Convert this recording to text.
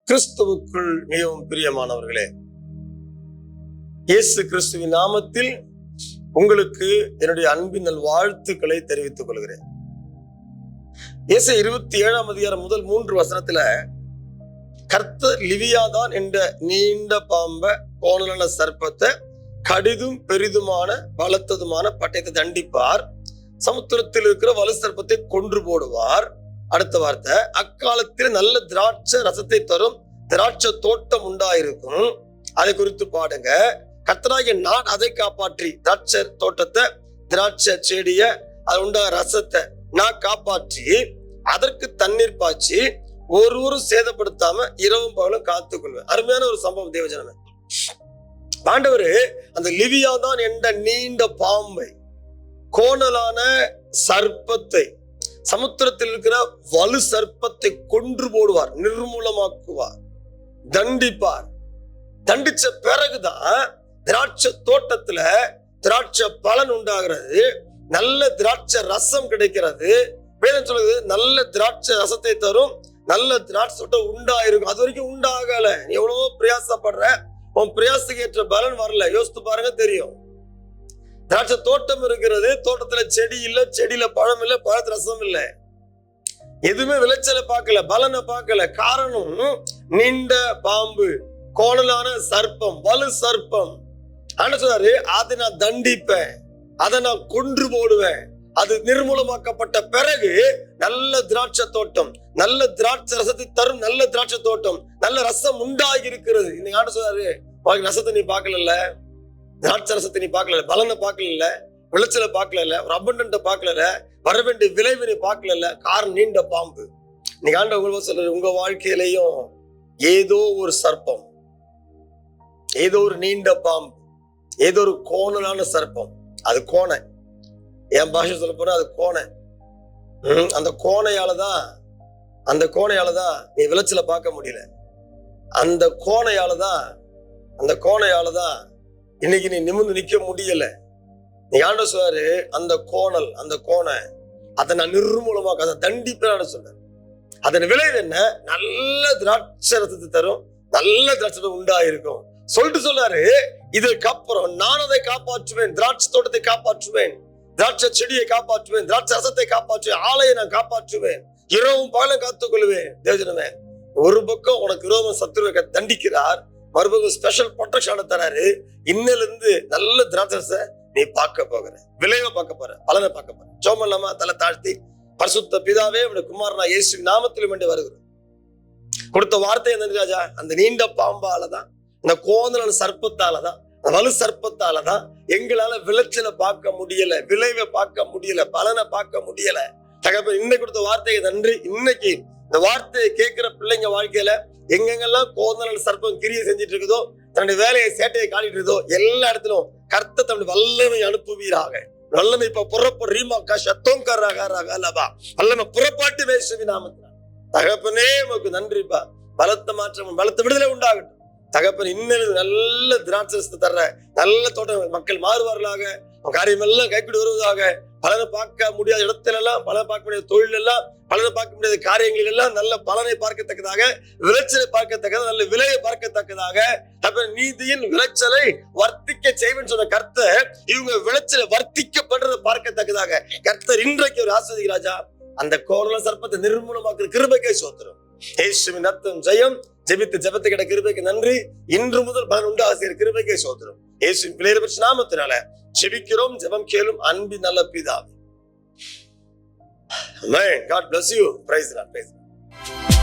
கிறிஸ்துவுக்குள் மிகவும் பிரியமானவர்களே, இயேசு கிறிஸ்துவின் நாமத்தில் உங்களுக்கு என்னுடைய அன்பின் வாழ்த்துக்களை தெரிவித்துக் கொள்கிறேன். ஏசாயா 27ஆம் அதிகாரம் முதல் 3 வசனத்துல கர்த்தர் லிவியாதான் என்ற நீண்ட பாம்பை, கோணலான சர்ப்பத்தை, கடிதும் பெரிதுமான பலத்ததுமான பட்டயத்தை தண்டிப்பார், சமுத்திரத்தில் இருக்கிற வலு சர்ப்பத்தை கொன்று போடுவார். அடுத்த வார்த்தை, அக்காலத்தில் நல்ல திராட்சை ரசத்தை தரும் திராட்சை தோட்டம் உண்டாயிருக்கும், அதை குறித்து பாடுங்க. கர்த்தராகிய நான் அதை காப்பாற்றி, திராட்சை தோட்டத்தை, திராட்சை செடிய, அது உண்டா ரசத்தை நான் காப்பாற்றி, அதற்கு தண்ணீர் பாய்ச்சி ஒருவரும் சேதப்படுத்தாம இரவும் பகலும் காத்துக்கொள்வேன். அருமையான ஒரு சம்பவம் தேவஜனமே. ஆண்டவரு அந்த லிவியாதான் என்ற நீண்ட பாம்பை, கோணலான சர்ப்பத்தை, சமுத்திரத்தில் இருக்கிற வலு சர்ப்பத்தை கொன்று போடுவார், நிர்மூலமாக்குவார், தண்டிப்பார். தண்டிச்ச பிறகுதான் திராட்சை தோட்டத்துல திராட்சை பலன் உண்டாகிறது, நல்ல திராட்சை ரசம் கிடைக்கிறது. வேதம் சொல்லுது, நல்ல திராட்சை ரசத்தை தரும், நல்ல திராட்சை தோட்டம் உண்டாயிருக்கும். அது வரைக்கும் உண்டாகல, எவ்வளவோ பிரயாசப்படுற, உன் பிரயாசத்துக்கு ஏற்ற பலன் வரல. யோசித்து பாருங்க, தெரியும். திராட்சை தோட்டம் இருக்கிறது, தோட்டத்துல செடி இல்ல, செடியில பழம் இல்ல, பழத்து ரசம் இல்ல, எதுவுமே விளைச்சலை பார்க்கல, பலனை பார்க்கல. காரணம், நீண்ட பாம்பு, கோணலான சர்ப்பம், வலு சர்ப்பம். ஆனா சொல்றாரு, அதை நான் தண்டிப்பேன், அதை நான் கொன்று போடுவேன். அது நிர்மூலமாக்கப்பட்ட பிறகு நல்ல திராட்சை தோட்டம், நல்ல திராட்சை ரசத்தை தரும் நல்ல திராட்சை தோட்டம், நல்ல ரசம் உண்டாகி இருக்கிறது. இன்னைக்கு ஆண்டு சொல்றாரு, ரசத்தை நீ பார்க்கல, திராட்சை ரசத்தை நீ பார்க்கல, பலனை பார்க்கல, விளைச்சலை பார்க்கல, ஒரு அபண்டன்ட்ட பார்க்கல, வர வேண்டிய விளைவை நீ பார்க்கல. காரணம் நீண்ட பாம்பு. இன்னைக்கு ஆண்டு உங்களுக்கு சொல்றாரு, உங்க வாழ்க்கையிலையும் ஏதோ ஒரு சர்ப்பம், ஏதோ ஒரு நீண்ட பாம்பு, ஏதோ ஒரு கோணலான சர்ப்பம். அது கோணை, என் பாஷை சொல்ல போனா அது கோணை. அந்த கோணையாலதான் நீ விளைச்சல பார்க்க முடியல. அந்த கோணையாலதான் இன்னைக்கு நீ நிமிர்ந்து நிக்க முடியல. நீ ஆண்ட சொல்றாரு, அந்த கோணல், அந்த கோணை, அதை நான் நிர்மூலமாக்க, அதை தண்டிப்பேன் சொல்றேன். அதன் விளைவு என்ன? நல்ல திராட்சை ரசத்தை தரும், நல்ல திராட்சை உண்டாயிருக்கும் சொல்லிட்டு சொல்றாரு. இதற்கப்புறம் நான் அதை காப்பாற்றுவேன், திராட்சை தோட்டத்தை காப்பாற்றுவேன், திராட்சை செடியை காப்பாற்றுவேன், திராட்சை ரசத்தை காப்பாற்றுவேன், ஆலையை நான் காப்பாற்றுவேன், இரவும் பகலும் காத்துக்கொள்வேன். தேவஜனமே, ஒரு பக்கம் உனக்கு விரோதம் சத்துருவை தண்டிக்கிறார், மறுபக்கம் ஸ்பெஷல் ப்ரொடெக்ஷன் தராரு. இன்னில இருந்து நல்ல திராட்சை ரசத்தை நீ பார்க்க போகிற, விளைவை பார்க்க போற, பலனை பார்க்க போற. ஜெபம் இல்லாம தலை தாழ்த்தி, பரிசுத்த பிதாவே, உடைய குமாரனா இயேசு நாமத்தில் வேண்டி வருகிறோம். கொடுத்த வார்த்தை என்ன ராஜா? அந்த நீண்ட பாம்பாலதான், அந்த கோணலான சர்ப்பத்தாலதான், வலு சர்ப்பத்தாலதான் எங்களால விளைச்சலை பார்க்க முடியல, விளைவை பார்க்க முடியல, பலனை பார்க்க முடியல. தகப்பன், இன்னைக்கு கொடுத்த வார்த்தைக்கு நன்றி. இன்னைக்கு இந்த வார்த்தையை கேட்கிற பிள்ளைங்க வாழ்க்கையில எங்கெங்கெல்லாம் கோணலான சர்ப்பம் கிரியை செஞ்சுட்டு இருக்குதோ, தன்னுடைய வேலையை சேட்டையை காட்டிட்டு இருக்கோ, எல்லா இடத்திலும் கர்த்தர் தன்னுடைய வல்லமை அனுப்புவீராக. வல்லமை இப்ப வல்லமை புறப்பாட்டு வேசுவி நாமத்தினால். தகப்பனே உமக்கு நன்றிப்பா. பலத்த மாற்றம், பலத்த விடுதலை உண்டாகட்டும். தகப்பன், இன்னும் நல்ல திராட்சை தர்ற நல்ல தோட்டம் மக்கள் மாறுவார்களாக, காரியம் எல்லாம் கைப்பிடி வருவதாக. பலனை பார்க்க முடியாத இடத்துல எல்லாம், பலனை பார்க்க முடியாத தொழில் எல்லாம், பலனை பார்க்க முடியாத காரியங்கள் எல்லாம் நல்ல பலனை பார்க்கத்தக்கதாக, விளைச்சலை பார்க்கத்தக்கதாக, நல்ல விலையை பார்க்கத்தக்கதாக, நீதியின் விளைச்சலை வர்த்திக்க செய்வேன்னு சொன்ன கர்த்தர், இவங்க விளைச்சலை வர்த்திக்கப்படுறதை பார்க்கத்தக்கதாக கர்த்தர் இன்றைக்கு ஒரு ஆசீர்வதி ராஜா. அந்த கோணல சர்ப்பத்தை நிர்மூலமாக்குற கிருபைக்கே சோத்திரம். இயேசுவின் ரத்தம் ஜெயம். ஜெபித்து ஜெபத்தை கிட்ட கிருபைக்கு நன்றி. இன்று முதல் பலன் உண்டாகிற கிருபைக்கே சோத்திரம். இயேசுவின் பிள்ளையர் நாமத்தினால ஜெபிக்கிறோம், ஜெபம் கேளும் அன்பின் நல்ல பிதாவே. Amen. God bless you. Praise the Lord. Praise the Lord.